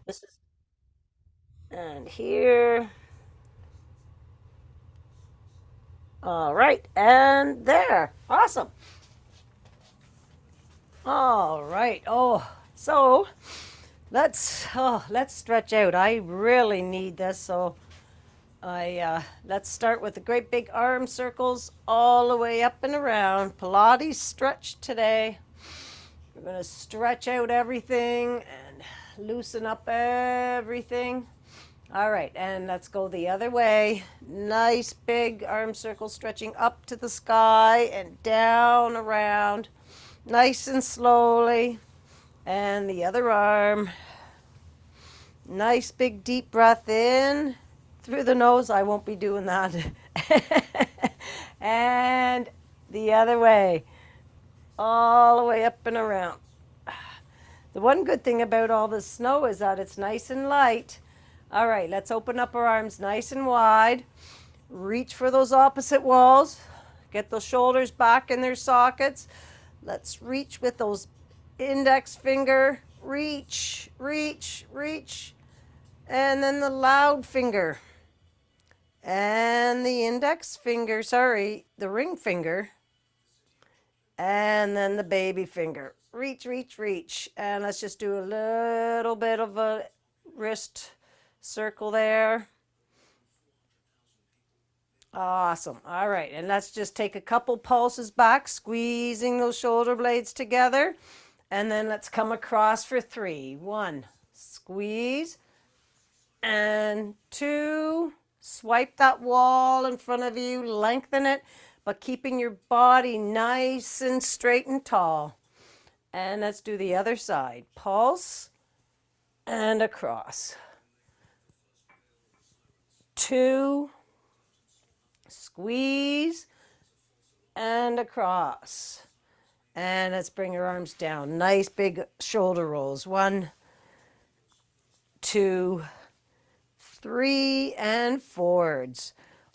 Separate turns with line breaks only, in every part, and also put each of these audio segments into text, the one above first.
This is, and here. All right, and there. Awesome. All right. So let's stretch out. I really need this. So I let's start with the great big arm circles all the way up and around. Pilates stretch today. We're gonna stretch out everything and loosen up everything. All right, and let's go the other way. Nice big arm circle stretching up to the sky and down around, nice and slowly. And the other arm. Nice big deep breath in through the nose. I won't be doing that. And the other way, all the way up and around. The one good thing about all this snow is that it's nice and light. All right, let's open up our arms nice and wide. Reach for those opposite walls. Get those shoulders back in their sockets. Let's reach with those index finger. Reach, reach, reach. And then the loud finger. And the index finger, sorry, the ring finger. And then the baby finger. Reach, reach, reach. And let's just do a little bit of a wrist circle there. Awesome. All right. And let's just take a couple pulses back, squeezing those shoulder blades together. And then let's come across for 3. 1, squeeze. And 2, swipe that wall in front of you, lengthen it, but keeping your body nice and straight and tall. And let's do the other side. Pulse and across. 2, squeeze and across. And let's bring your arms down. Nice big shoulder rolls. 1, 2, 3, and forwards.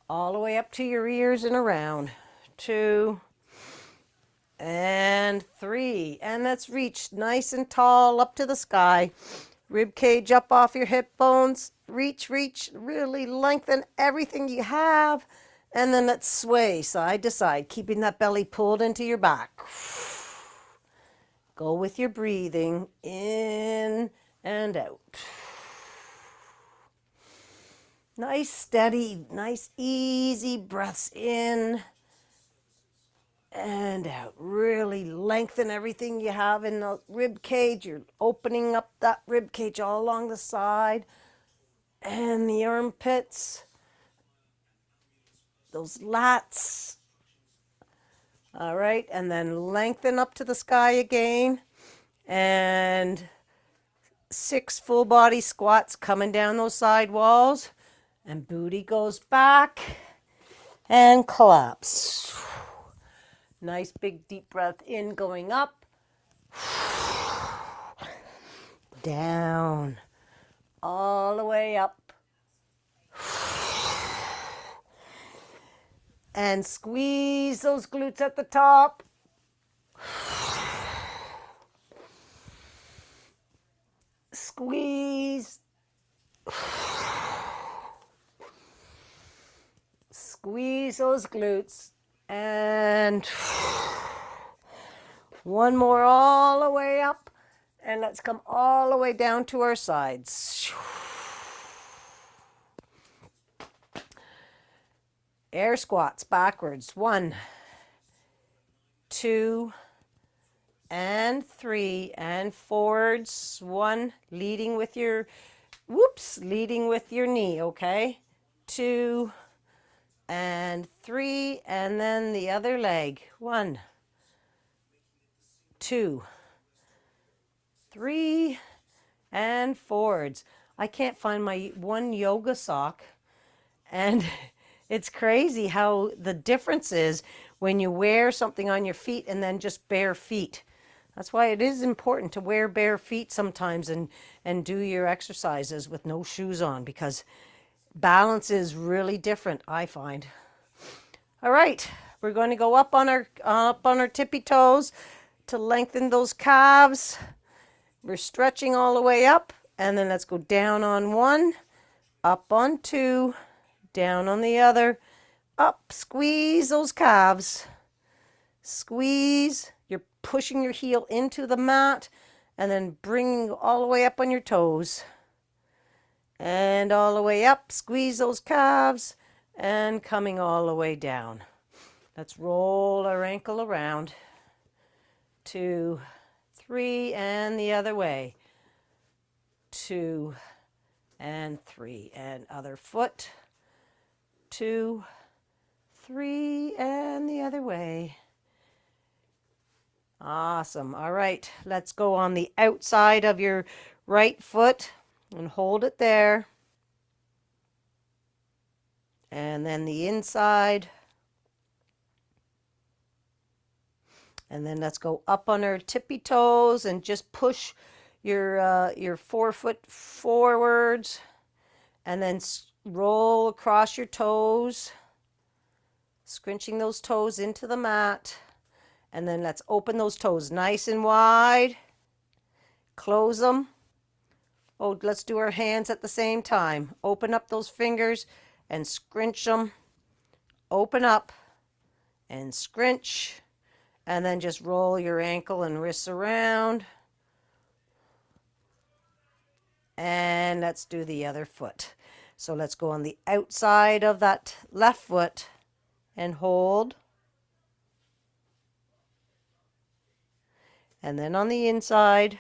All the way up to your ears and around. 2 and 3. And let's reach nice and tall up to the sky. Rib cage up off your hip bones. Reach, reach. Really lengthen everything you have. And then let's sway side to side, keeping that belly pulled into your back. Go with your breathing in and out. Nice, steady, nice, easy breaths in and out. Really lengthen everything you have in the rib cage. You're opening up that rib cage all along the side and the armpits, those lats. All right, and then lengthen up to the sky again. And 6 full body squats coming down those side walls. And booty goes back and collapse. Nice big deep breath in, going up, down, all the way up. And squeeze those glutes at the top. Squeeze. Squeeze those glutes. And one more all the way up. And let's come all the way down to our sides. Air squats backwards. 1, 2, and 3, and forwards. 1, leading with your, leading with your knee, okay? 2, and 3, and then the other leg. 1, 2, 3, and forwards. I can't find my one yoga sock, and it's crazy how the difference is when you wear something on your feet and then just bare feet. That's why it is important to wear bare feet sometimes and do your exercises with no shoes on, because balance is really different, I find. All right, we're going to go up on our tippy toes to lengthen those calves. We're stretching all the way up, And then let's go down on one, up on two, down on the other, up, squeeze those calves. Squeeze. You're pushing your heel into the mat and then bringing all the way up on your toes. And all the way up, squeeze those calves and coming all the way down. Let's roll our ankle around. 2, 3, and the other way. 2 and 3, and other foot. 2, 3, and the other way. Awesome. All right, let's go on the outside of your right foot and hold it there. And then the inside. And then let's go up on our tippy toes and just push your forefoot forwards. And then roll across your toes, scrunching those toes into the mat. And then let's open those toes nice and wide. Close them. Oh, let's do our hands at the same time. Open up those fingers and scrunch them. Open up and scrunch. And then just roll your ankle and wrists around. And let's do the other foot. So let's go on the outside of that left foot and hold. And then on the inside.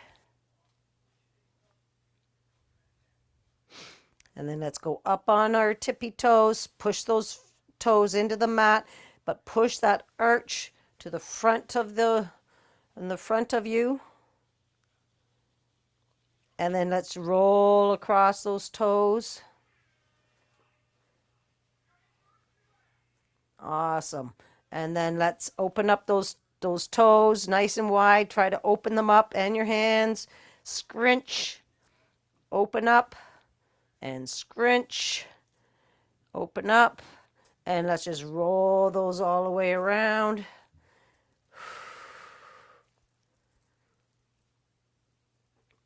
And then let's go up on our tippy toes, push those toes into the mat, but push that arch to the front of in the front of you. And then let's roll across those toes. Awesome. And then let's open up those toes nice and wide. Try to open them up and your hands. Scrunch. Open up. And scrunch, open up, and let's just roll those all the way around.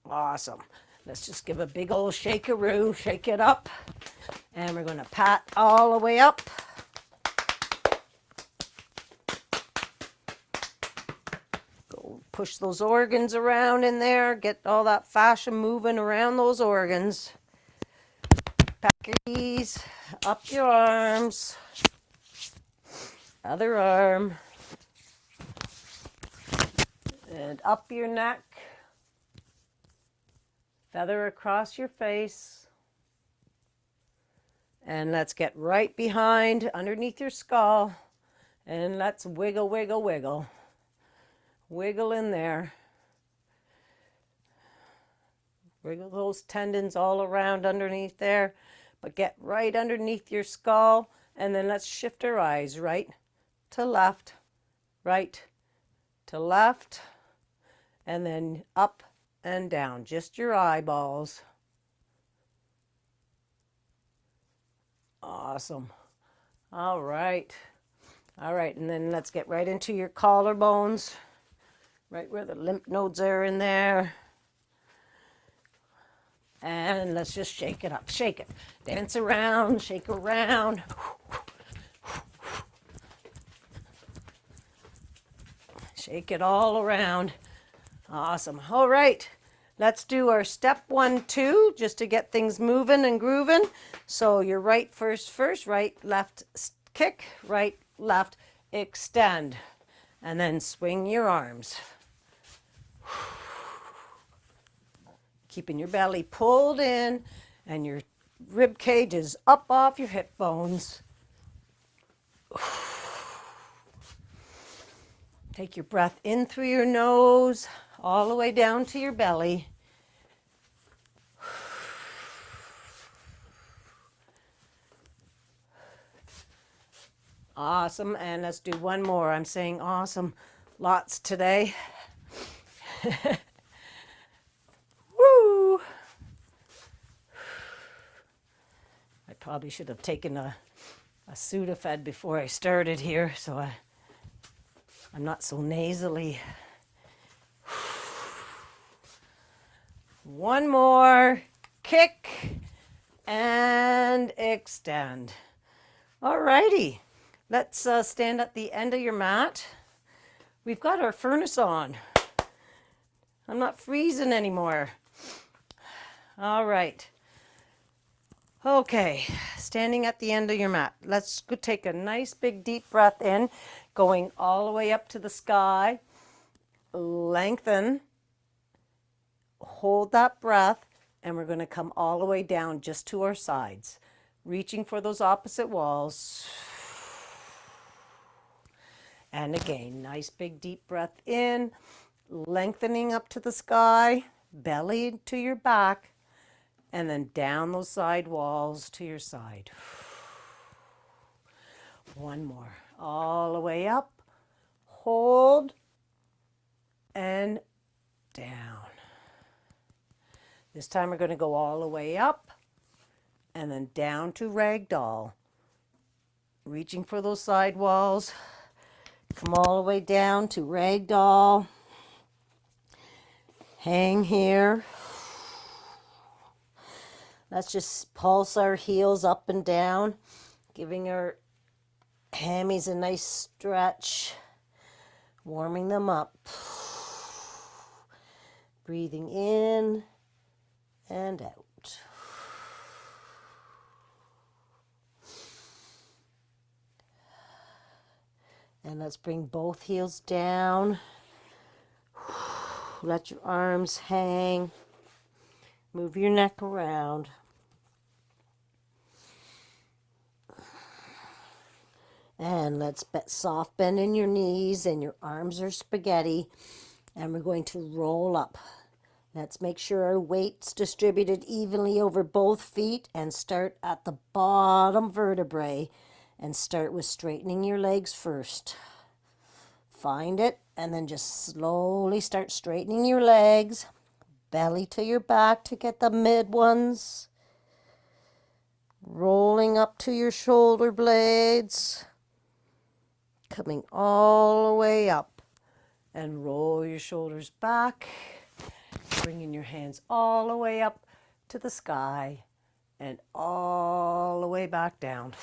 Awesome. Let's just give a big old shakeroo, shake it up, and we're going to pat all the way up. Go push those organs around in there, get all that fascia moving around those organs. Back your knees, up your arms, other arm, and up your neck, feather across your face, and let's get right behind, underneath your skull, and let's wiggle, wiggle, wiggle. Wiggle in there. Wiggle those tendons all around underneath there, but get right underneath your skull, and then let's shift our eyes right to left, right to left, and then up and down, just your eyeballs. Awesome. All right. All right, and then let's get right into your collarbones, right where the lymph nodes are in there. And let's just shake it up, shake it. Dance around, shake around. Shake it all around. Awesome. All right, let's do our step 1, 2, just to get things moving and grooving. So your right first, right, left kick, right, left, extend. And then swing your arms. Keeping your belly pulled in and your rib cage is up off your hip bones. Take your breath in through your nose, all the way down to your belly. Awesome, and let's do one more. I'm saying awesome lots today. Woo! I probably should have taken a Sudafed before I started here, so I'm not so nasally. One more. Kick and extend. All righty. Let's stand at the end of your mat. We've got our furnace on. I'm not freezing anymore. All right. Okay, standing at the end of your mat. Let's go take a nice big deep breath in, going all the way up to the sky. Lengthen. Hold that breath, and we're going to come all the way down just to our sides, reaching for those opposite walls. And again, nice big deep breath in, lengthening up to the sky, belly to your back, and then down those side walls to your side. One more. All the way up, hold, and down. This time we're going to go all the way up and then down to ragdoll. Reaching for those side walls. Come all the way down to ragdoll. Hang here. Let's just pulse our heels up and down, giving our hammies a nice stretch, warming them up. Breathing in and out. And let's bring both heels down. Let your arms hang. Move your neck around. And let's soft bend in your knees, and your arms are spaghetti. And we're going to roll up. Let's make sure our weight's distributed evenly over both feet, and start at the bottom vertebrae and start with straightening your legs first. Find it and then just slowly start straightening your legs, belly to your back to get the mid ones, rolling up to your shoulder blades, coming all the way up, and roll your shoulders back. Bringing your hands all the way up to the sky and all the way back down.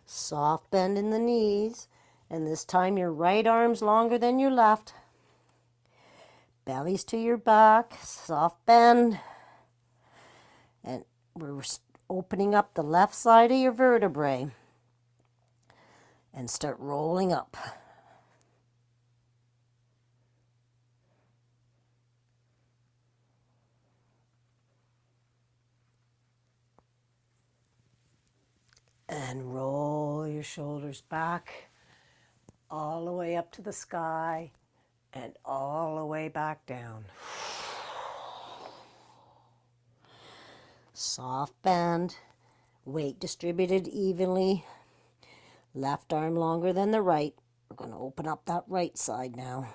Soft bend in the knees, and this time your right arm's longer than your left. Bellies to your back, soft bend. And we're opening up the left side of your vertebrae and start rolling up. And roll your shoulders back all the way up to the sky and all the way back down. Soft bend, weight distributed evenly. Left arm longer than the right. We're going to open up that right side now.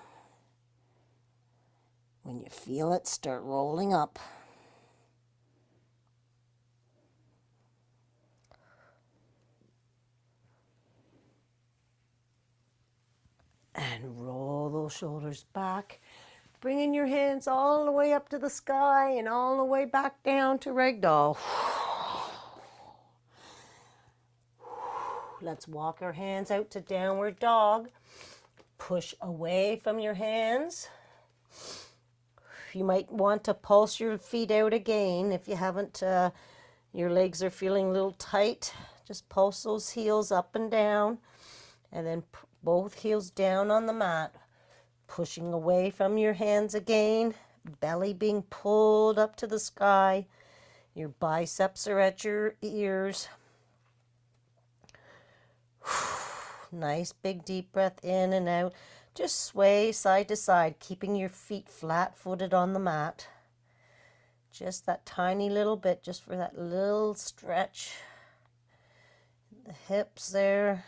When you feel it, start rolling up. And roll those shoulders back. Bringing your hands all the way up to the sky and all the way back down to ragdoll. Let's walk our hands out to downward dog. Push away from your hands. You might want to pulse your feet out again if you haven't, your legs are feeling a little tight. Just pulse those heels up and down, and then both heels down on the mat. Pushing away from your hands again, belly being pulled up to the sky. Your biceps are at your ears. Nice big deep breath in and out. Just sway side to side, keeping your feet flat-footed on the mat. Just that tiny little bit, just for that little stretch. The hips there.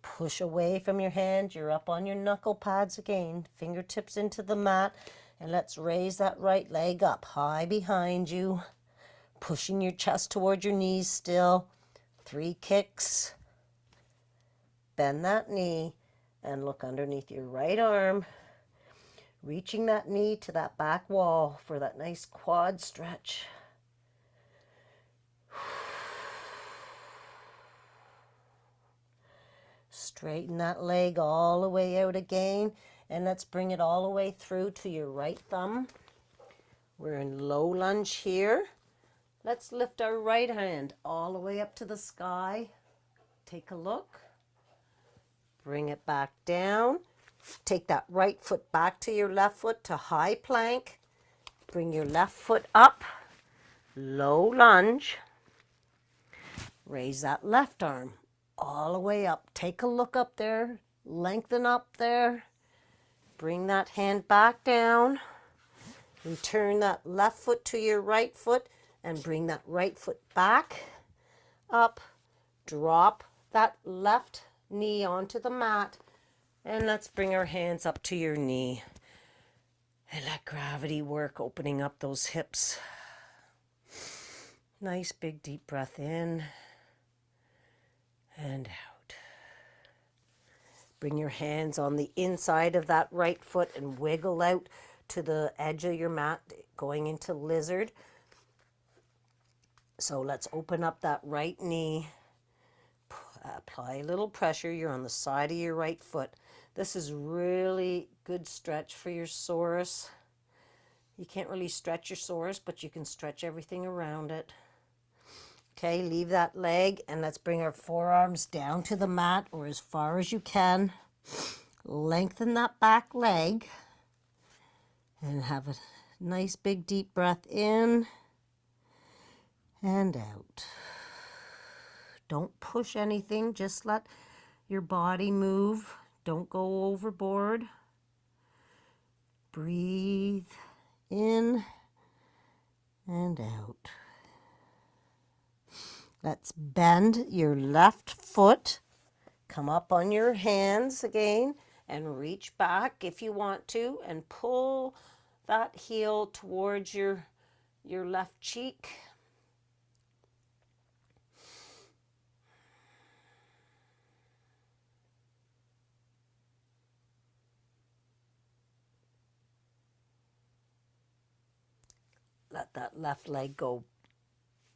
Push away from your hand. You're up on your knuckle pads again. Fingertips into the mat. And let's raise that right leg up high behind you. Pushing your chest toward your knees still. 3 kicks. Bend that knee and look underneath your right arm. Reaching that knee to that back wall for that nice quad stretch. Straighten that leg all the way out again, and let's bring it all the way through to your right thumb. We're in low lunge here. Let's lift our right hand all the way up to the sky. Take a look. Bring it back down. Take that right foot back to your left foot to high plank. Bring your left foot up. Low lunge. Raise that left arm all the way up. Take a look up there. Lengthen up there. Bring that hand back down. Return that left foot to your right foot and bring that right foot back up. Drop that left knee onto the mat, and let's bring our hands up to your knee and let gravity work, opening up those hips. Nice big deep breath in and out. Bring your hands on the inside of that right foot and wiggle out to the edge of your mat, going into lizard. So let's open up that right knee. Apply a little pressure. You're on the side of your right foot. This is really good stretch for your psoas. You can't really stretch your psoas, but you can stretch everything around it. Okay, leave that leg and let's bring our forearms down to the mat or as far as you can. Lengthen that back leg and have a nice big deep breath in and out. Don't push anything, just let your body move. Don't go overboard. Breathe in and out. Let's bend your left foot. Come up on your hands again and reach back if you want to and pull that heel towards your left cheek. Let that left leg go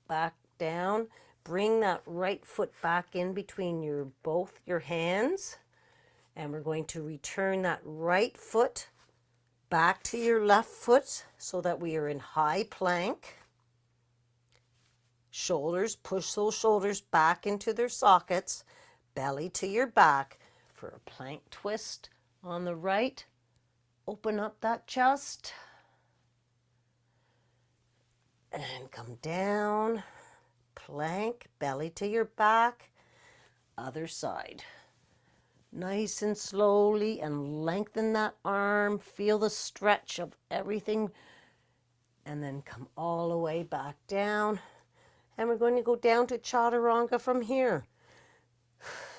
back down. Bring that right foot back in between both your hands. And we're going to return that right foot back to your left foot so that we are in high plank. Shoulders, push those shoulders back into their sockets. Belly to your back for a plank twist on the right. Open up that chest. And come down, plank, belly to your back, other side. Nice and slowly, and lengthen that arm. Feel the stretch of everything. And then come all the way back down. And we're going to go down to chaturanga from here.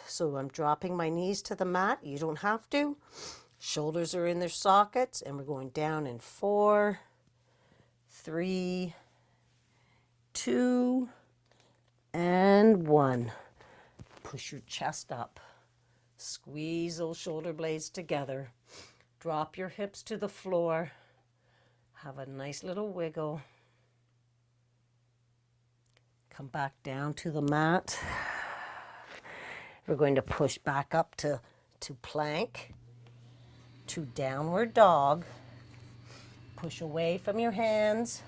So I'm dropping my knees to the mat. You don't have to. Shoulders are in their sockets. And we're going down in 4, 3, 2, and 1. Push your chest up. Squeeze those shoulder blades together. Drop your hips to the floor. Have a nice little wiggle. Come back down to the mat. We're going to push back up to plank, to downward dog. Push away from your hands.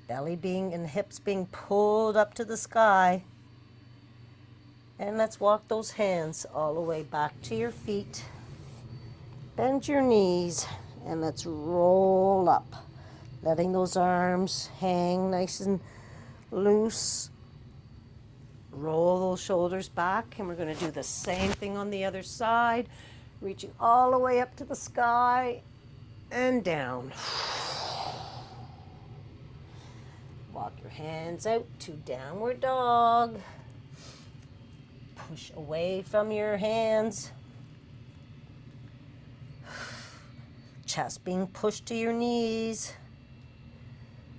Belly and hips being pulled up to the sky. And let's walk those hands all the way back to your feet. Bend your knees and let's roll up. Letting those arms hang nice and loose. Roll those shoulders back, and we're going to do the same thing on the other side. Reaching all the way up to the sky and down. Walk your hands out to downward dog. Push away from your hands. Chest being pushed to your knees.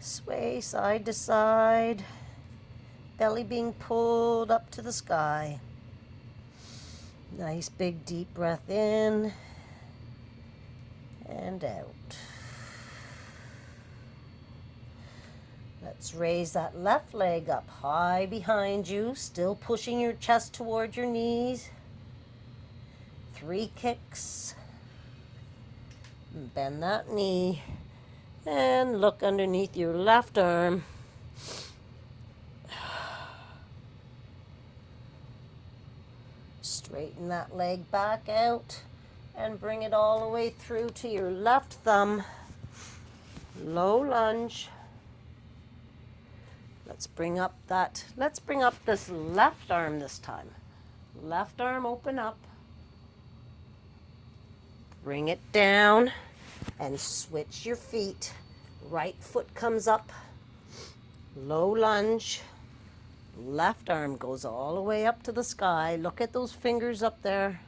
Sway side to side. Belly being pulled up to the sky. Nice big deep breath in and out. Let's raise that left leg up high behind you, still pushing your chest toward your knees. 3 kicks. Bend that knee and look underneath your left arm. Straighten that leg back out and bring it all the way through to your left thumb. Low lunge. Let's bring up this left arm this time. Left arm open up. Bring it down and switch your feet. Right foot comes up. Low lunge. Left arm goes all the way up to the sky. Look at those fingers up there.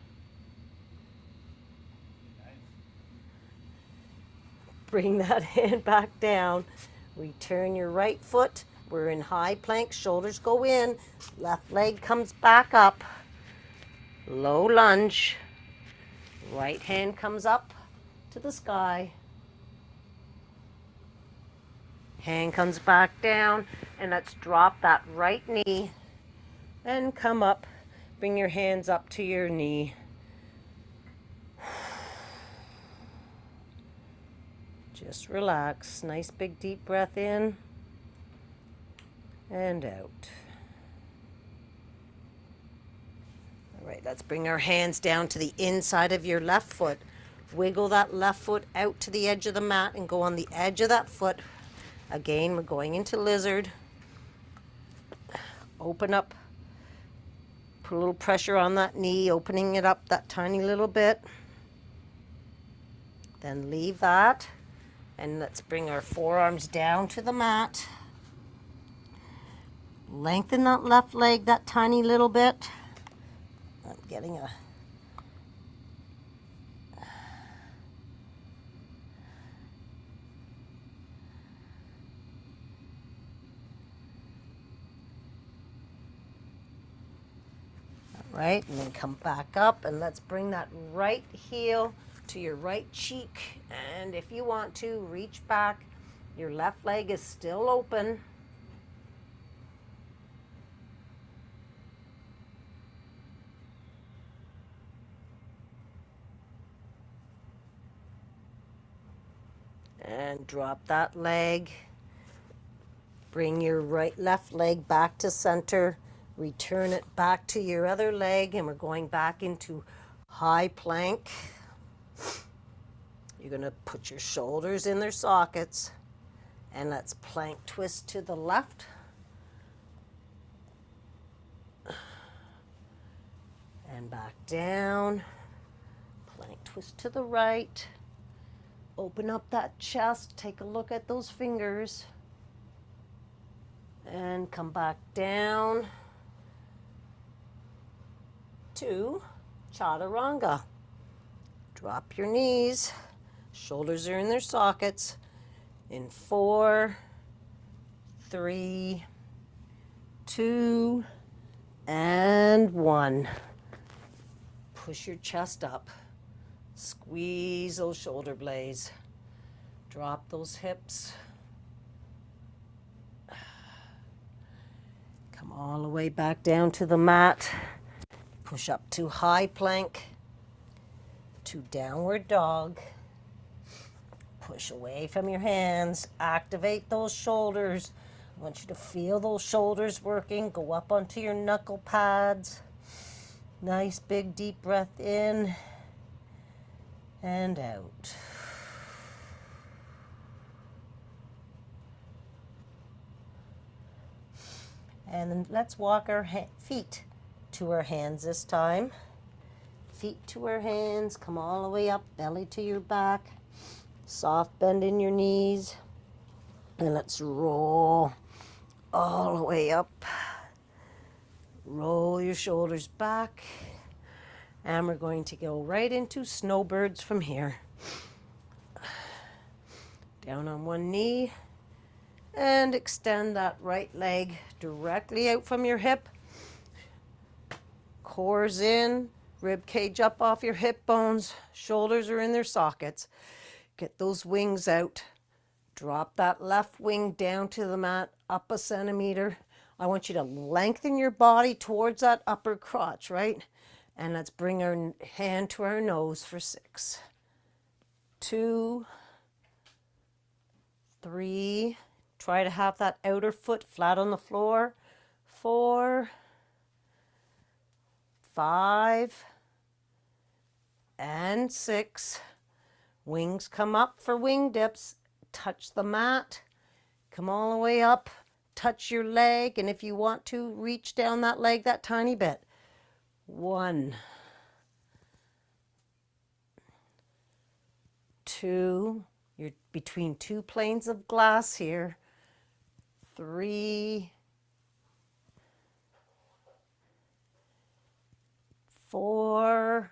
Bring that hand back down. Return your right foot. We're in high plank. Shoulders go in. Left leg comes back up. Low lunge. Right hand comes up to the sky. Hand comes back down. And let's drop that right knee and come up. Bring your hands up to your knee. Just relax. Nice big deep breath in and out. All right, let's bring our hands down to the inside of your left foot. Wiggle that left foot out to the edge of the mat and go on the edge of that foot. Again, we're going into lizard. Open up. Put a little pressure on that knee, opening it up that tiny little bit. Then leave that. And let's bring our forearms down to the mat. Lengthen that left leg that tiny little bit. I'm getting a... Right, and then come back up and let's bring that right heel to your right cheek. And if you want to, reach back. Your left leg is still open. And drop that leg. Bring your left leg back to center. Return it back to your other leg, and we're going back into high plank. You're going to put your shoulders in their sockets, and let's plank twist to the left. And back down. Plank twist to the right. Open up that chest. Take a look at those fingers. And come back down to chaturanga. Drop your knees. Shoulders are in their sockets. In 4, 3, 2, and 1. Push your chest up. Squeeze those shoulder blades. Drop those hips. Come all the way back down to the mat. Push up to high plank, to downward dog. Push away from your hands. Activate those shoulders. I want you to feel those shoulders working. Go up onto your knuckle pads. Nice big deep breath in and out. And then let's walk our feet to our hands this time. Feet to our hands. Come all the way up, belly to your back. Soft bend in your knees. And let's roll all the way up. Roll your shoulders back. And we're going to go right into snowbirds from here. Down on one knee. And extend that right leg directly out from your hip. Core's in, rib cage up off your hip bones, shoulders are in their sockets. Get those wings out. Drop that left wing down to the mat, up a centimeter. I want you to lengthen your body towards that upper crotch, right? And let's bring our hand to our nose for 6. 2, 3. Try to have that outer foot flat on the floor. 4, 5, and 6. Wings come up for wing dips. Touch the mat. Come all the way up. Touch your leg. And if you want to, reach down that leg that tiny bit. 1, 2. You're between 2 planes of glass here. 3, 4,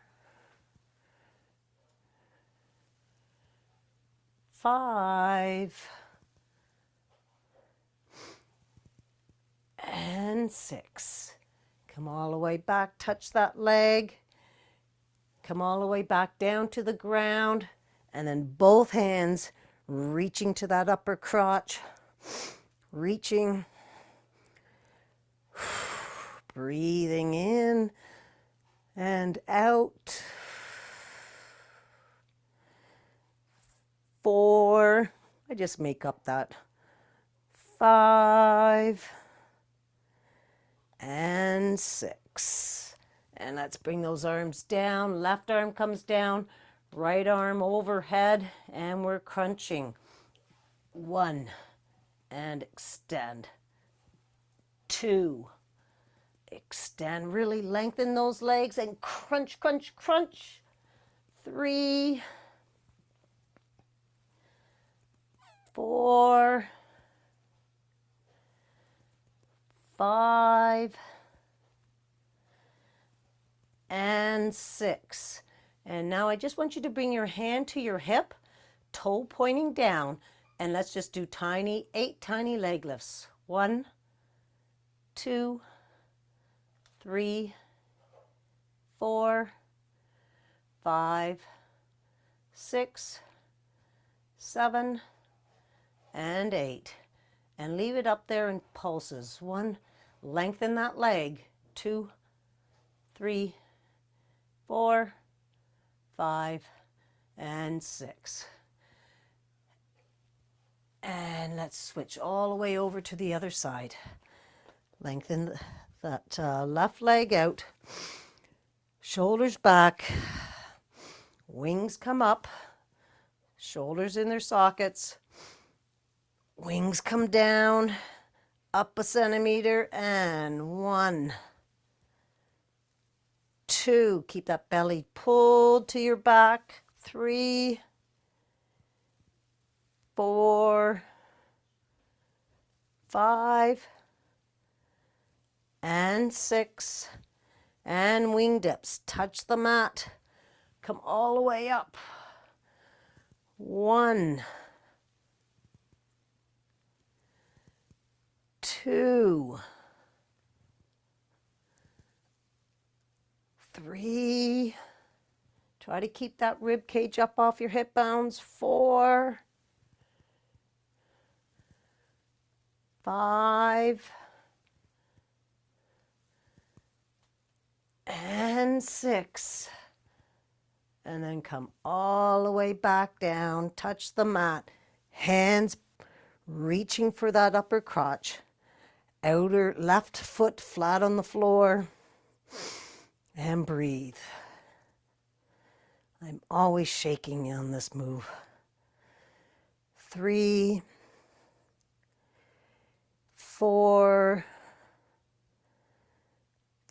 5, and 6. Come all the way back, touch that leg. Come all the way back down to the ground. And then both hands reaching to that upper crotch. Reaching. Breathing in and out. 4. I just make up that. 5. And 6. And let's bring those arms down. Left arm comes down. Right arm overhead. And we're crunching. 1. And extend. 2. Extend. Really lengthen those legs and crunch, crunch, crunch. 3. 4. 5. And 6. And now I just want you to bring your hand to your hip, toe pointing down, and let's just do 8 tiny leg lifts. 1, 2, 3, 4, 5, 6, 7, and 8. And leave it up there in pulses. 1, lengthen that leg. 2, 3, 4, 5, and 6. And let's switch all the way over to the other side. Lengthen that left leg out. Shoulders back. Wings come up. Shoulders in their sockets. Wings come down. Up a centimeter. And 1, 2. Keep that belly pulled to your back. 3, 4, 5, and 6. And wing dips. Touch the mat. Come all the way up. 1, 2, 3. Try to keep that rib cage up off your hip bones. 4, 5, and 6. And then come all the way back down. Touch the mat. Hands reaching for that upper crotch. Outer left foot flat on the floor. And breathe. I'm always shaking on this move. 3, 4,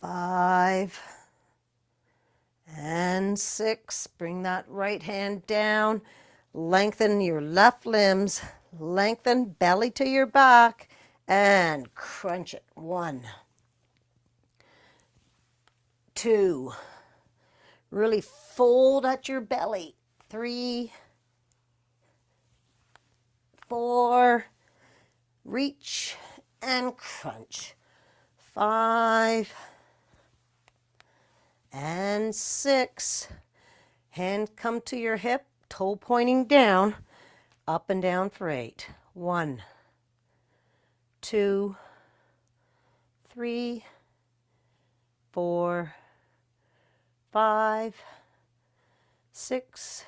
5, and 6. Bring that right hand down. Lengthen your left limbs. Lengthen belly to your back. And crunch it. 1, 2. Really fold at your belly. 3, 4. Reach and crunch. 5 and 6. Hand come to your hip. toe pointing down, up and down for 8. 1, 2, 3, 4, 5, 6,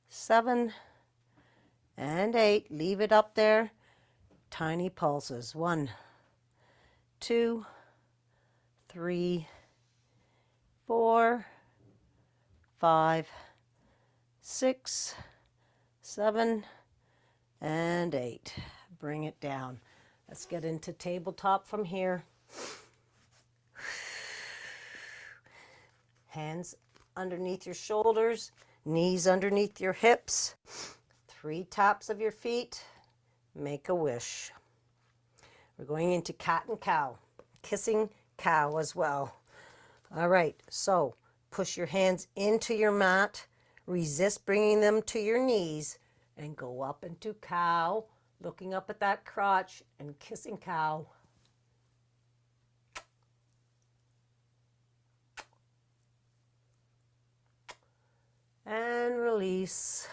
7, and 8. Leave it up there. Tiny pulses. 1, 2, 3, 4, 5, 6, 7, and 8. Bring it down. Let's get into tabletop from here. Hands underneath your shoulders, knees underneath your hips, 3 taps of your feet. Make a wish. We're going into cat and cow, kissing cow as well. All right, so push your hands into your mat, resist bringing them to your knees, and go up into cow, looking up at that crotch and kissing cow. And release.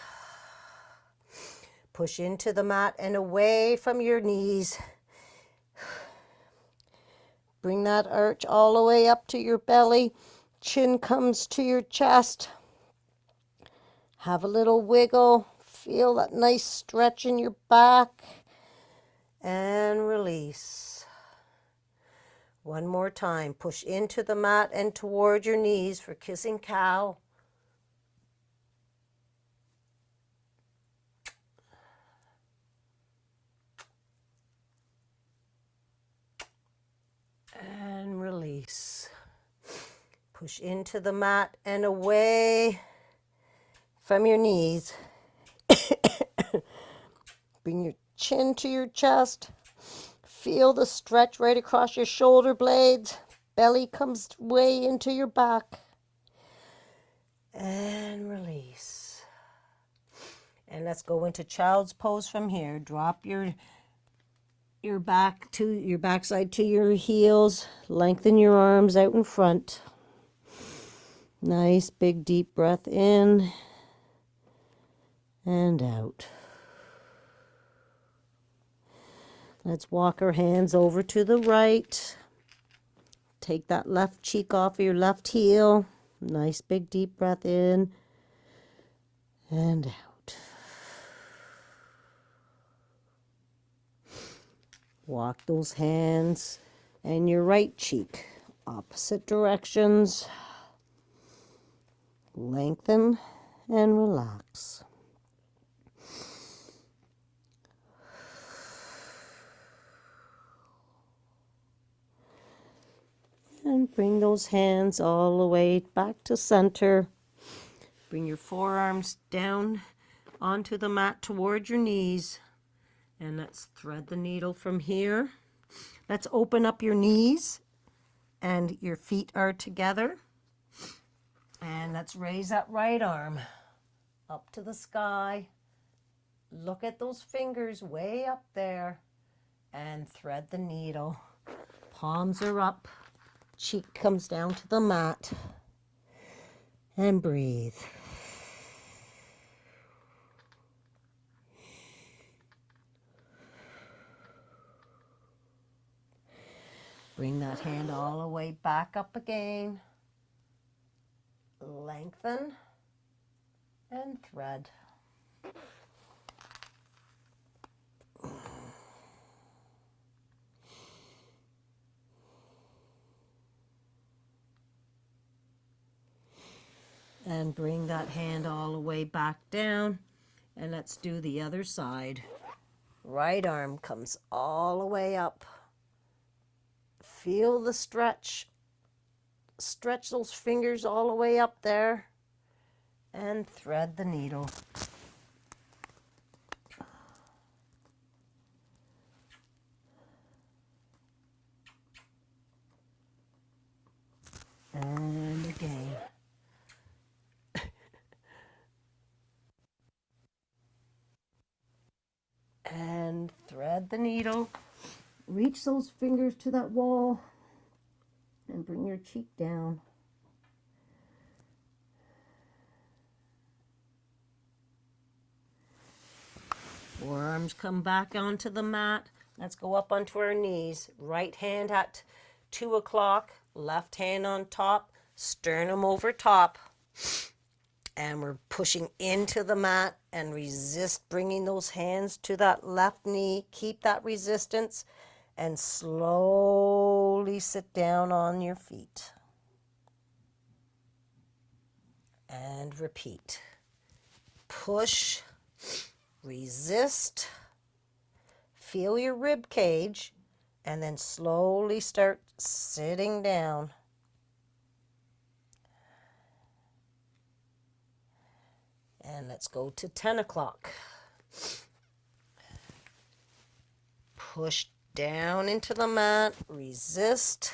Push into the mat and away from your knees. Bring that arch all the way up to your belly. Chin comes to your chest. Have a little wiggle. Feel that nice stretch in your back. And release. One more time. Push into the mat and toward your knees for kissing cow. And release. Push into the mat and away from your knees. Bring your chin to your chest. Feel the stretch right across your shoulder blades. Belly comes way into your back. And release. And let's go into child's pose from here. Drop your backside to your heels. Lengthen your arms out in front. Nice big deep breath in and out. Let's walk our hands over to the right. Take that left cheek off your left heel. Nice big deep breath in and out. Walk those hands and your right cheek opposite directions. Lengthen and relax. And bring those hands all the way back to center. Bring your forearms down onto the mat toward your knees. And let's thread the needle from here. Let's open up your knees and your feet are together. And let's raise that right arm up to the sky. Look at those fingers way up there and thread the needle. Palms are up. Cheek comes down to the mat. And breathe. Bring that hand all the way back up again. Lengthen and thread. And bring that hand all the way back down. And let's do the other side. Right arm comes all the way up. Feel the stretch. Stretch those fingers all the way up there. And thread the needle. And again. And thread the needle. Reach those fingers to that wall and bring your cheek down. Forearms come back onto the mat. Let's go up onto our knees. Right hand at 2 o'clock, left hand on top, sternum over top. And we're pushing into the mat and resist, bringing those hands to that left knee. Keep that resistance and slowly sit down on your feet. And repeat. Push, resist, feel your rib cage, and then slowly start sitting down. And let's go to 10 o'clock. Push down into the mat, resist.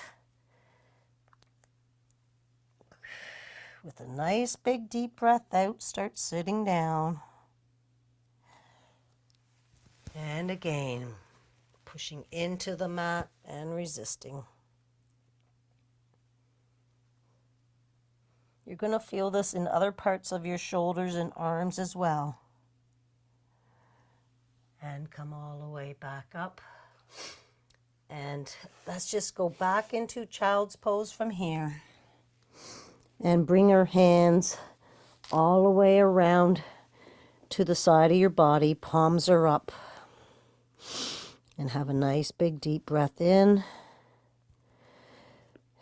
With a nice big deep breath out, start sitting down. And again, pushing into the mat and resisting. You're going to feel this in other parts of your shoulders and arms as well. And come all the way back up. And let's just go back into child's pose from here. And bring our hands all the way around to the side of your body. Palms are up. And have a nice big deep breath in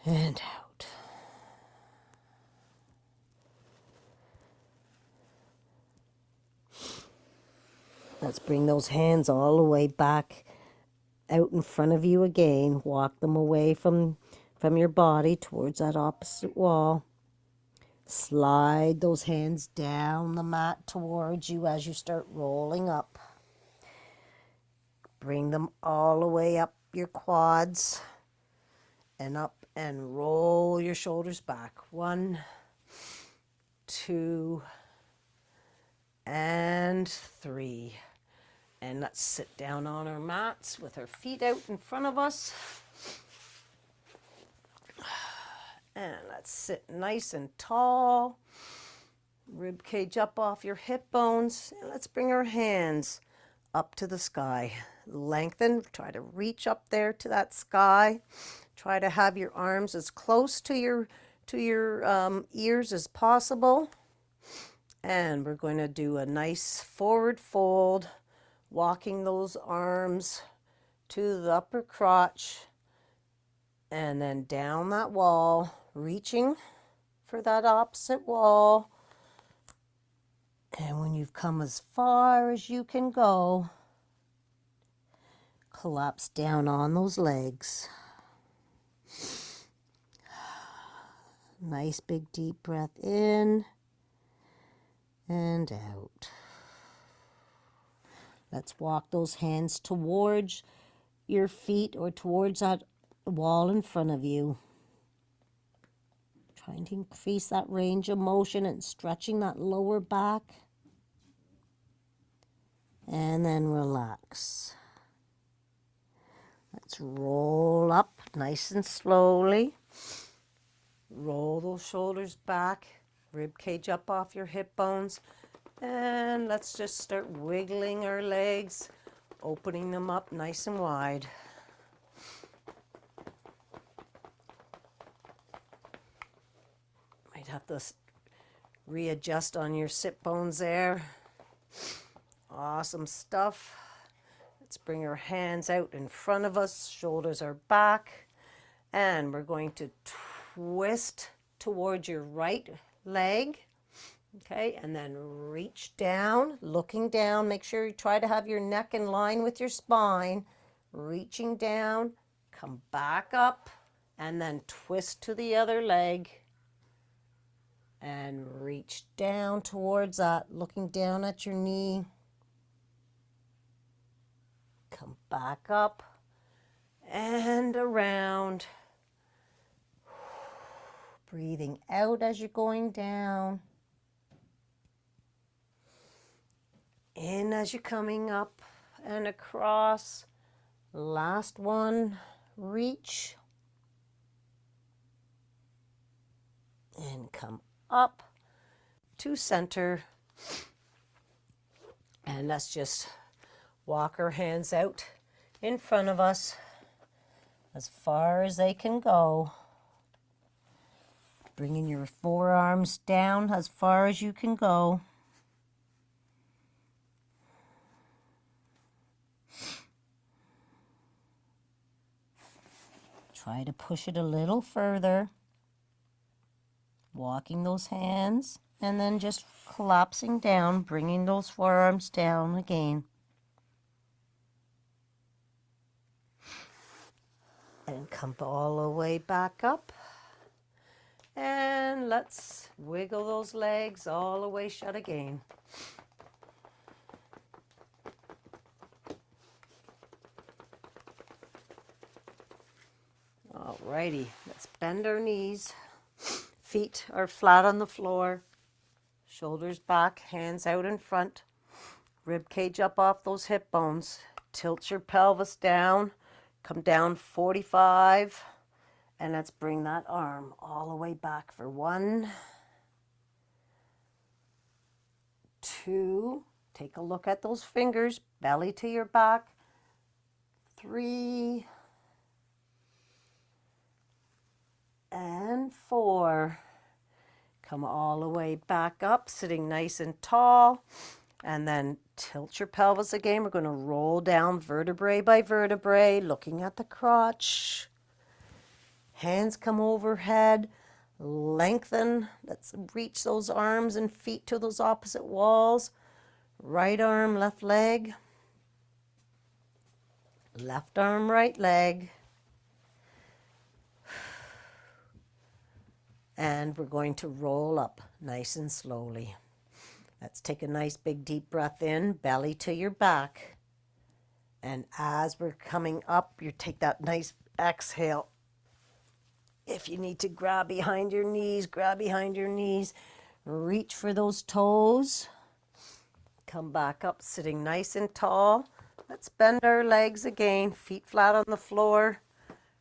and out. Let's bring those hands all the way back out in front of you again. Walk them away from your body towards that opposite wall. Slide those hands down the mat towards you as you start rolling up. Bring them all the way up your quads and up and roll your shoulders back. 1, 2, and 3. And let's sit down on our mats with our feet out in front of us. And let's sit nice and tall. Rib cage up off your hip bones. And let's bring our hands up to the sky. Lengthen, try to reach up there to that sky. Try to have your arms as close to your ears as possible. And we're going to do a nice forward fold, walking those arms to the upper crotch and then down that wall, reaching for that opposite wall. And when you've come as far as you can go, collapse down on those legs. Nice big deep breath in and out. Let's walk those hands towards your feet or towards that wall in front of you. Trying to increase that range of motion and stretching that lower back. And then relax. Let's roll up nice and slowly. Roll those shoulders back. Rib cage up off your hip bones. And let's just start wiggling our legs, opening them up nice and wide. Might have to readjust on your sit bones there. Awesome stuff. Let's bring our hands out in front of us. Shoulders are back. And we're going to twist towards your right leg. Okay, and then reach down, looking down. Make sure you try to have your neck in line with your spine. Reaching down, come back up, and then twist to the other leg. And reach down towards that, looking down at your knee. Come back up and around. Breathing out as you're going down. In as you're coming up and across. Last one, reach. And come up to center. And let's just Walk our hands out in front of us as far as they can go. Bringing your forearms down as far as you can go. Try to push it a little further. Walking those hands and then just collapsing down, bringing those forearms down again. And come all the way back up. And let's wiggle those legs all the way shut again. Alrighty, let's bend our knees. Feet are flat on the floor. Shoulders back, hands out in front. Rib cage up off those hip bones. Tilt your pelvis down. Come down 45. And let's bring that arm all the way back for 1, 2. Take a look at those fingers. Belly to your back. 3. And 4. Come all the way back up, sitting nice and tall. And then tilt your pelvis again. We're going to roll down vertebrae by vertebrae, looking at the crotch. Hands come overhead. Lengthen. Let's reach those arms and feet to those opposite walls. Right arm, left leg. Left arm, right leg. And we're going to roll up nice and slowly. Let's take a nice big deep breath in, belly to your back. And as we're coming up, you take that nice exhale. If you need to grab behind your knees, grab behind your knees. Reach for those toes. Come back up, sitting nice and tall. Let's bend our legs again, feet flat on the floor.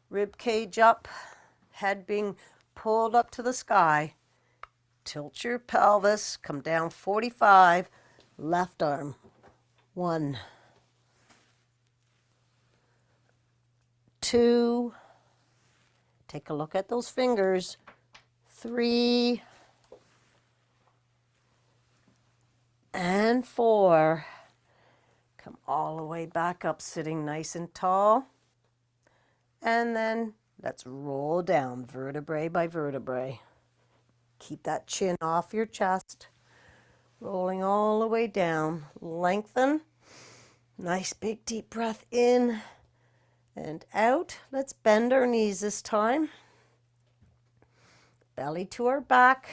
Rib cage up, head being pulled up to the sky. Tilt your pelvis, come down 45. Left arm, 1, 2. Take a look at those fingers. 3. And 4. Come all the way back up, sitting nice and tall. And then let's roll down vertebrae by vertebrae. Keep that chin off your chest. Rolling all the way down. Lengthen. Nice big deep breath in and out. Let's bend our knees this time. Belly to our back.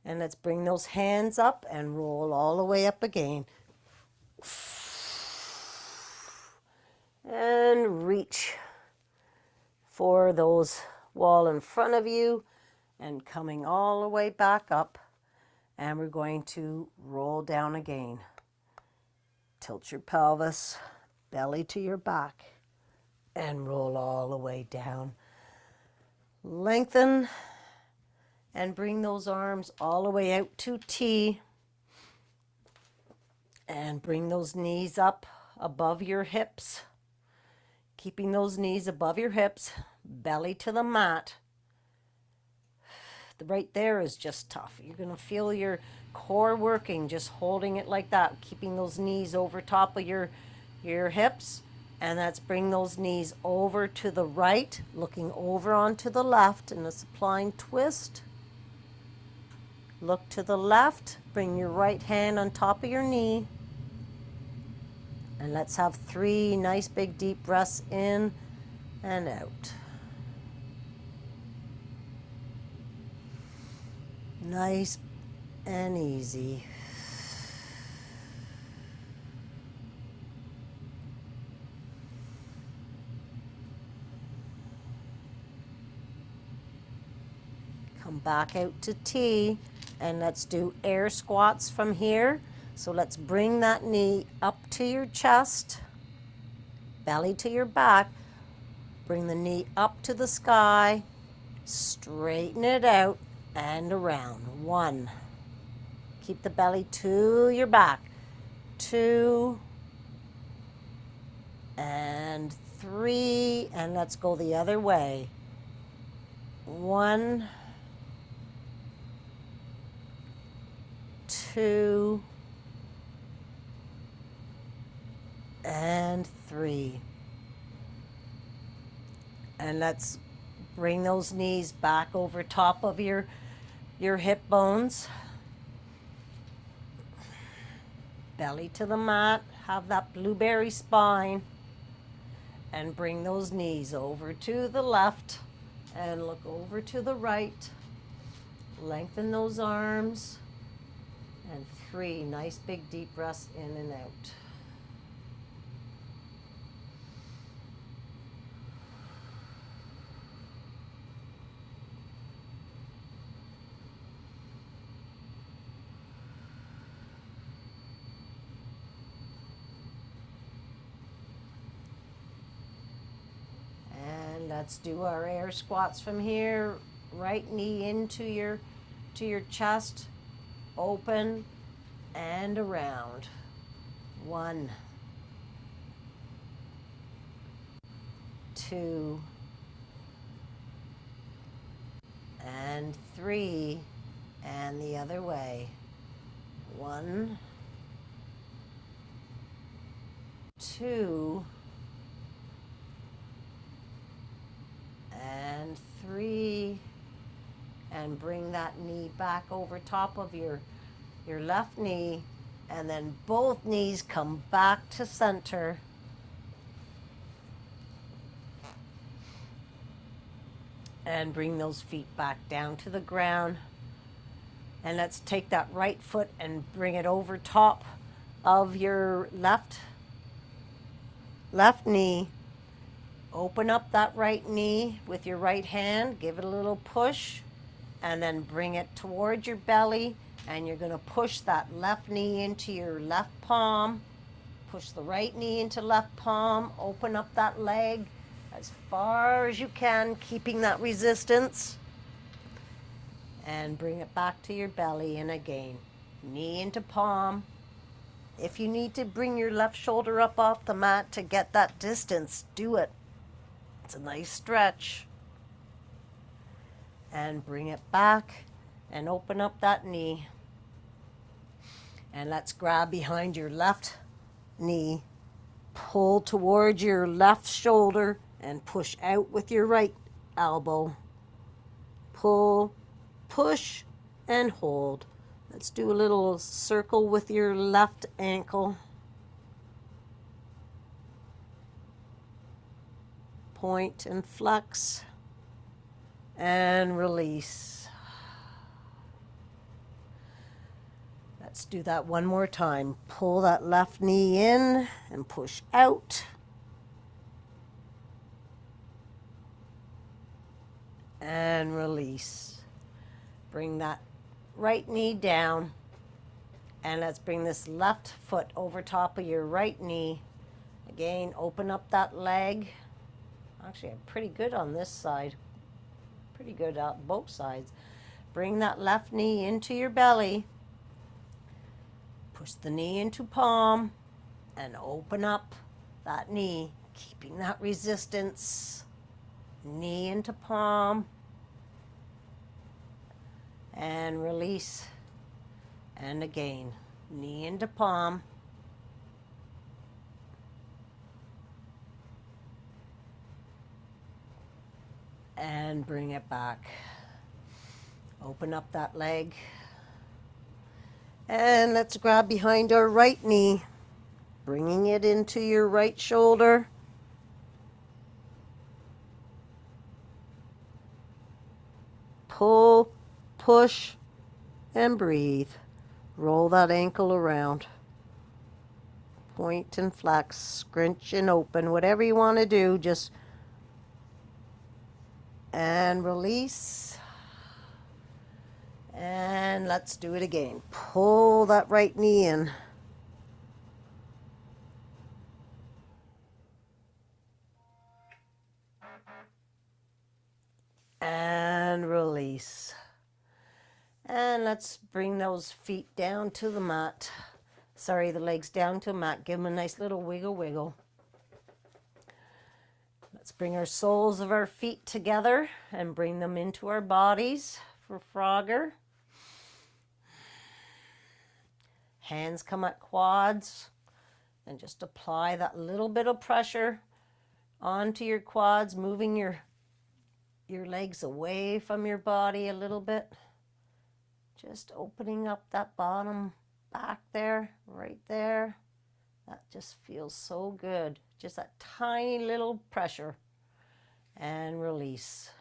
And let's bring those hands up and roll all the way up again. And reach for those wall in front of you and coming all the way back up. And we're going to roll down again. Tilt your pelvis, belly to your back, and roll all the way down. Lengthen and bring those arms all the way out to T. And bring those knees up above your hips. Keeping those knees above your hips, belly to the mat. Right there is just tough. You're going to feel your core working, just holding it like that, keeping those knees over top of your hips. And that's bring those knees over to the right, looking over onto the left in a supplying twist. Look to the left, bring your right hand on top of your knee. And let's have 3 nice big deep breaths in and out. Nice and easy. Come back out to T, and let's do air squats from here. So let's bring that knee up to your chest, belly to your back. Bring the knee up to the sky, straighten it out and around. 1. Keep the belly to your back. 2. and 3, and let's go the other way. 1, 2, and 3. And let's bring those knees back over top of your hip bones. Belly to the mat, have that blueberry spine, and bring those knees over to the left and look over to the right. Lengthen those arms, and 3 nice big deep breaths in and out. Let's do our air squats from here. Right knee into your chest, open and around. 1, 2, and 3, and the other way. 1, 2, and 3, and bring that knee back over top of your left knee, and then both knees come back to center. And bring those feet back down to the ground. And let's take that right foot and bring it over top of your left knee. Open up that right knee with your right hand, give it a little push, and then bring it towards your belly, and you're going to push that left knee into your left palm. Push the right knee into left palm, open up that leg as far as you can, keeping that resistance, and bring it back to your belly. And again, knee into palm. If you need to bring your left shoulder up off the mat to get that distance, do it. It's a nice stretch. And bring it back and open up that knee. And let's grab behind your left knee. Pull towards your left shoulder and push out with your right elbow. Pull, push, and hold. Let's do a little circle with your left ankle. Point and flex, and release. Let's do that one more time. Pull that left knee in and push out. And release. Bring that right knee down. And let's bring this left foot over top of your right knee. Again, open up that leg. Actually, I'm pretty good on this side. Pretty good on both sides. Bring that left knee into your belly. Push the knee into palm and open up that knee, keeping that resistance. Knee into palm and release. And again, knee into palm. And bring it back. Open up that leg. And let's grab behind our right knee, bringing it into your right shoulder. Pull, push, and breathe. Roll that ankle around. Point and flex, scrunch and open, whatever you want to do, just and release. And let's do it again. Pull that right knee in. And release. And let's bring those feet down to the mat. Sorry, the legs down to the mat. Give them a nice little wiggle, wiggle. Let's bring our soles of our feet together and bring them into our bodies for Frogger. Hands come at quads and just apply that little bit of pressure onto your quads, moving your legs away from your body a little bit. Just opening up that bottom back there, right there. That just feels so good. Just that tiny little pressure and release.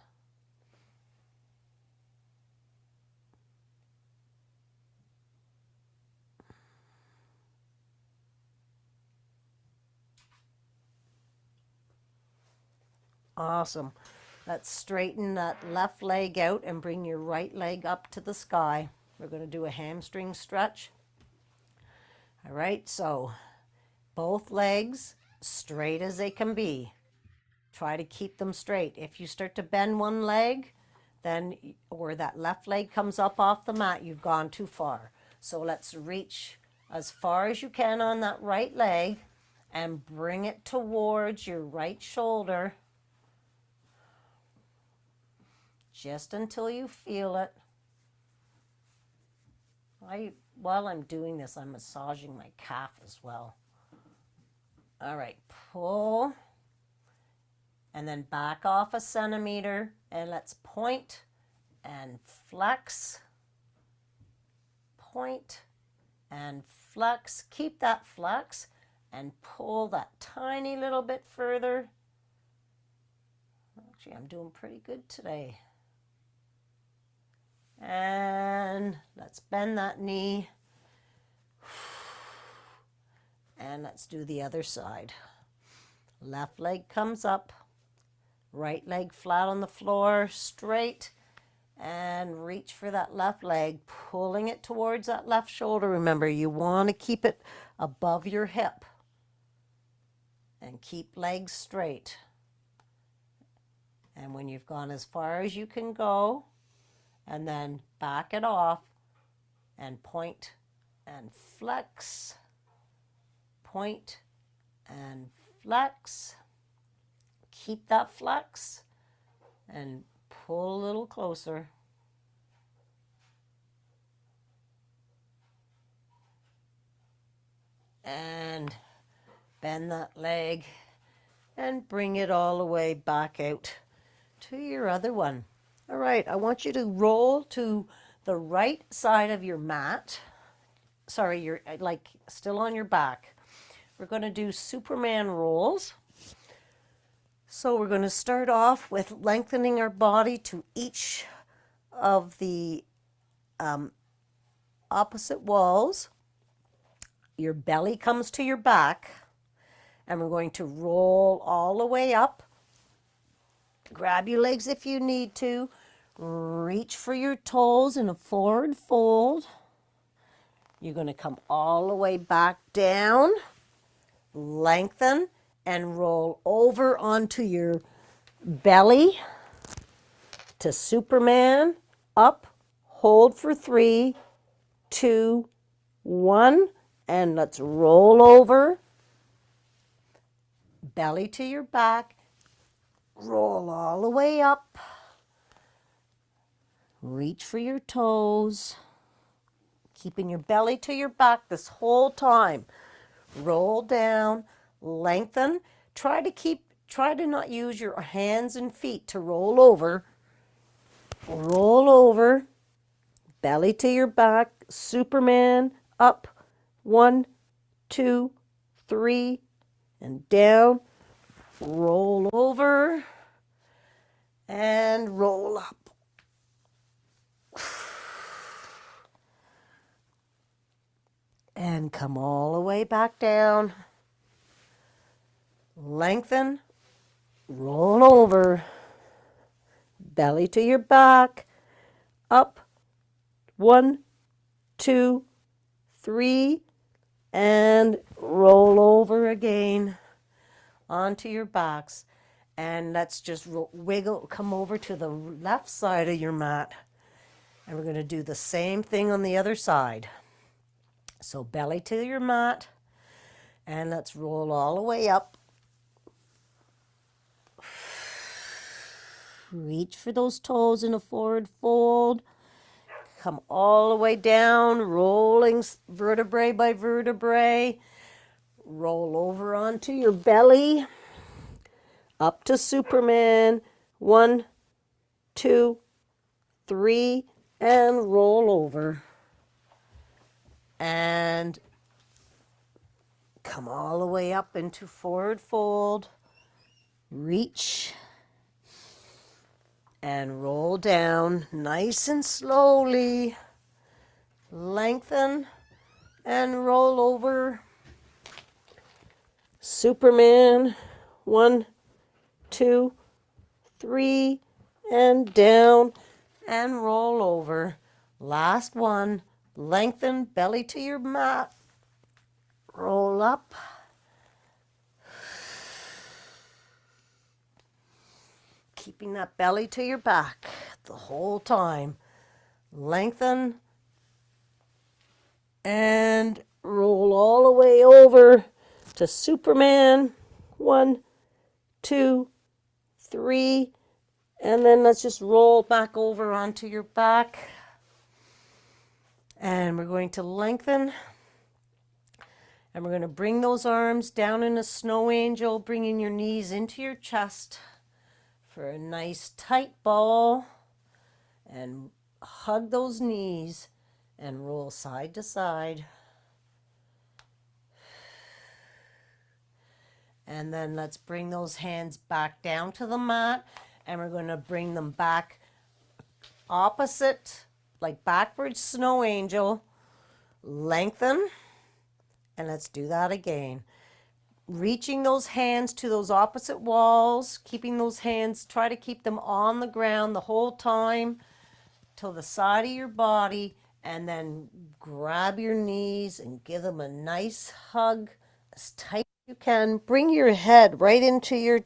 Awesome. Let's straighten that left leg out and bring your right leg up to the sky. We're going to do a hamstring stretch. All right, so both legs straight as they can be. Try to keep them straight. If you start to bend one leg, then, or that left leg comes up off the mat, you've gone too far. So let's reach as far as you can on that right leg and bring it towards your right shoulder. Just until you feel it. While I'm doing this, I'm massaging my calf as well. All right, pull, and then back off a centimeter, and let's point and flex, point and flex. Keep that flex and pull that tiny little bit further. Actually, I'm doing pretty good today. And let's bend that knee. And let's do the other side. Left leg comes up, right leg flat on the floor, straight, and reach for that left leg, pulling it towards that left shoulder. Remember, you want to keep it above your hip and keep legs straight. And when you've gone as far as you can go, and then back it off and point and flex, point and flex. Keep that flex and pull a little closer. And bend that leg and bring it all the way back out to your other one. All right, I want you to roll to the right side of your mat. Sorry, you're like still on your back. We're going to do Superman rolls. So we're going to start off with lengthening our body to each of the opposite walls. Your belly comes to your back, and we're going to roll all the way up. Grab your legs if you need to. Reach for your toes in a forward fold. You're going to come all the way back down, lengthen, and roll over onto your belly to Superman. Up, hold for 3, 2, 1, and let's roll over. Belly to your back. Roll all the way up. Reach for your toes. Keeping your belly to your back this whole time. Roll down, lengthen. Try to not use your hands and feet to roll over. Roll over. Belly to your back. Superman. Up. 1, 2, 3, and down. Roll over and roll up. And come all the way back down. Lengthen, roll over, belly to your back, up, 1, 2, 3, and roll over again onto your backs. And let's just wiggle, come over to the left side of your mat. And we're going to do the same thing on the other side. So belly to your mat, and let's roll all the way up. Reach for those toes in a forward fold. Come all the way down, rolling vertebrae by vertebrae. Roll over onto your belly. Up to Superman. 1, 2, 3, and roll over. And come all the way up into forward fold. Reach. And roll down nice and slowly. Lengthen and roll over. Superman. 1, 2, 3, and down and roll over. Last one. Lengthen belly to your mat. Roll up. Keeping that belly to your back the whole time. Lengthen and roll all the way over to Superman. 1, 2, 3, and then let's just roll back over onto your back. And we're going to lengthen. And we're going to bring those arms down in a snow angel, bringing your knees into your chest for a nice tight ball. And hug those knees and roll side to side. And then let's bring those hands back down to the mat, and we're going to bring them back opposite, like backwards snow angel. Lengthen, and let's do that again. Reaching those hands to those opposite walls, keeping those hands, try to keep them on the ground the whole time till the side of your body, and then grab your knees and give them a nice hug as tight as you can. Bring your head right into your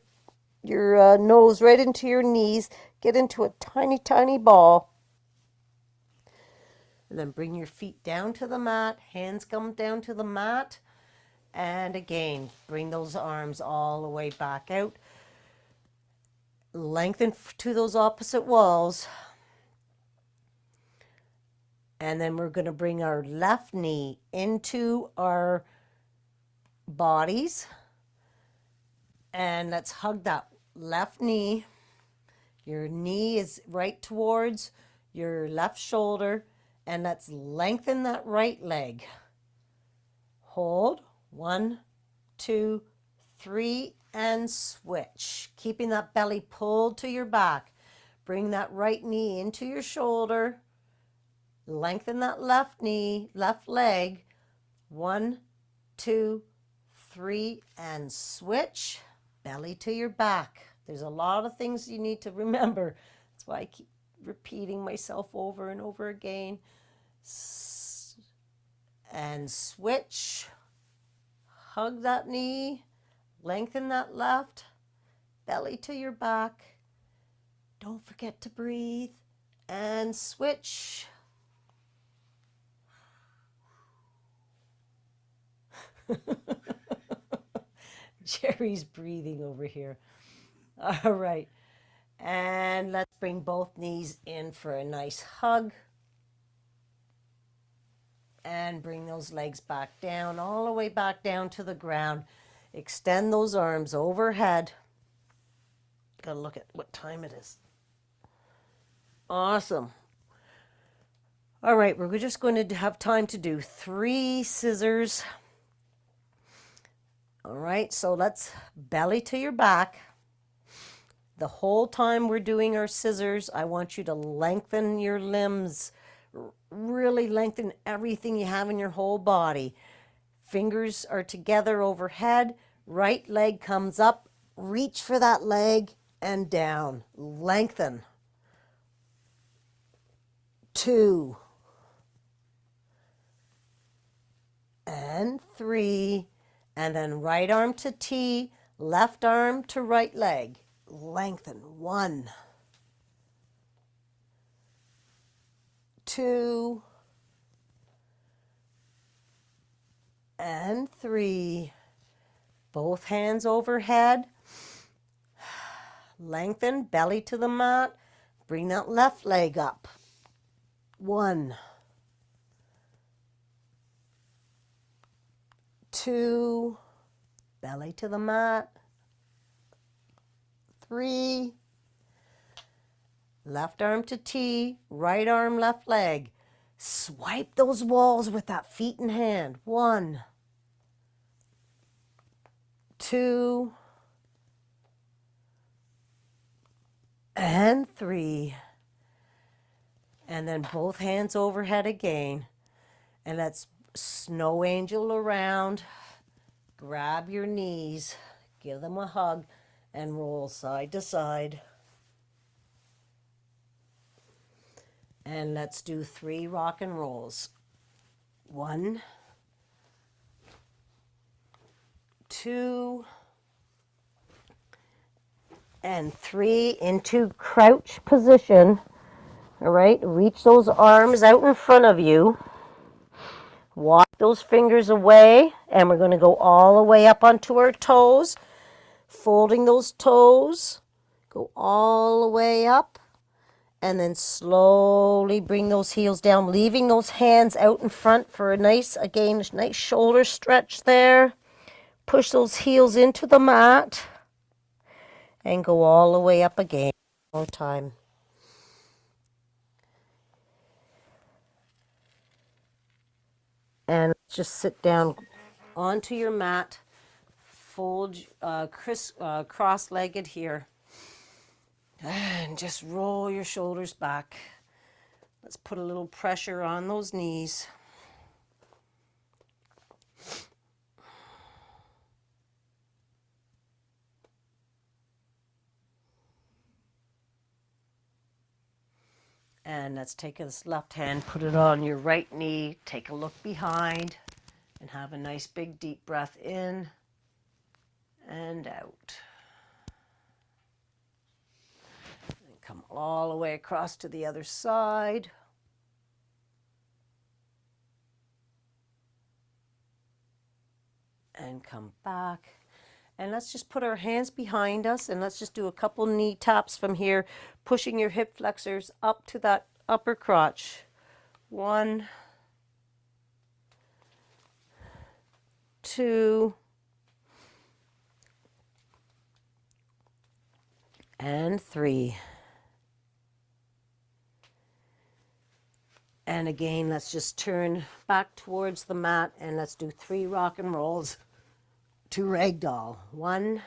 nose, right into your knees. Get into a tiny, tiny ball. And then bring your feet down to the mat. Hands come down to the mat. And again, bring those arms all the way back out. Lengthen to those opposite walls. And then we're going to bring our left knee into our bodies. And let's hug that left knee. Your knee is right towards your left shoulder. And let's lengthen that right leg. Hold. 1, 2, 3, and switch. Keeping that belly pulled to your back. Bring that right knee into your shoulder. Lengthen that left knee, left leg. 1, 2, 3, and switch. Belly to your back. There's a lot of things you need to remember. That's why I keep repeating myself over and over again. And switch. Hug that knee. Lengthen that left. Belly to your back. Don't forget to breathe. And switch. Jerry's breathing over here. All right. And let's bring both knees in for a nice hug. And bring those legs back down, all the way back down to the ground. Extend those arms overhead. Gotta look at what time it is. Awesome. All right, we're just going to have time to do 3 scissors. All right, so let's belly to your back. The whole time we're doing our scissors, I want you to lengthen your limbs. Really lengthen everything you have in your whole body. Fingers are together overhead. Right leg comes up. Reach for that leg and down. Lengthen. 2. And 3. And then right arm to T, left arm to right leg. Lengthen. 1. 2. And 3. Both hands overhead. Lengthen, belly to the mat. Bring that left leg up. 1, 2, belly to the mat. 3, left arm to T, right arm, left leg. Swipe those walls with that feet and hand. 1, 2, and 3. And then both hands overhead again. And let's snow angel around. Grab your knees, give them a hug, and roll side to side. And let's do 3 rock and rolls. 1, 2, and 3 into crouch position. All right, reach those arms out in front of you. Walk those fingers away, and we're going to go all the way up onto our toes. Folding those toes, go all the way up, and then slowly bring those heels down, leaving those hands out in front for a nice shoulder stretch there. Push those heels into the mat, and go all the way up again. One more time. And just sit down onto your mat, fold cross-legged here, and just roll your shoulders back. Let's put a little pressure on those knees. And let's take this left hand, put it on your right knee, take a look behind, and have a nice big deep breath in and out. And come all the way across to the other side. And come back. And let's just put our hands behind us, and let's just do a couple knee taps from here, pushing your hip flexors up to that upper crotch. 1, 2, and 3. And again, let's just turn back towards the mat, and let's do 3 rock and rolls to ragdoll. 1,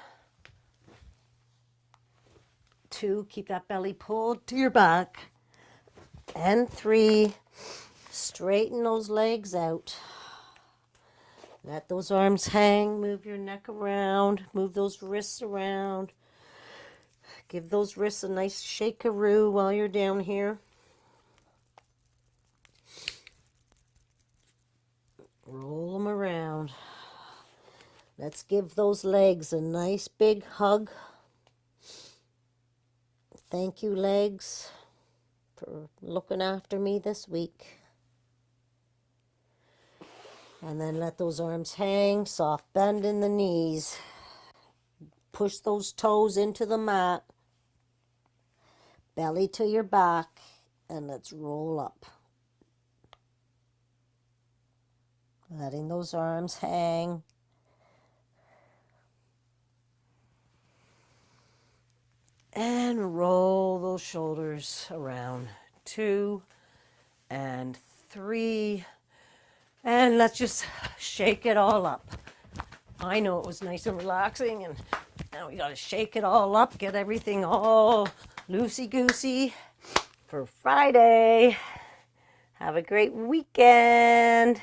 2, keep that belly pulled to your back. And 3, straighten those legs out. Let those arms hang, move your neck around, move those wrists around. Give those wrists a nice shakaroo while you're down here. Roll them around. Let's give those legs a nice big hug. Thank you, legs, for looking after me this week. And then let those arms hang, soft bend in the knees. Push those toes into the mat. Belly to your back, and let's roll up. Letting those arms hang. And roll those shoulders around. 2 and 3. And let's just shake it all up. I know it was nice and relaxing, and now we got to shake it all up, get everything all loosey-goosey for Friday. Have a great weekend.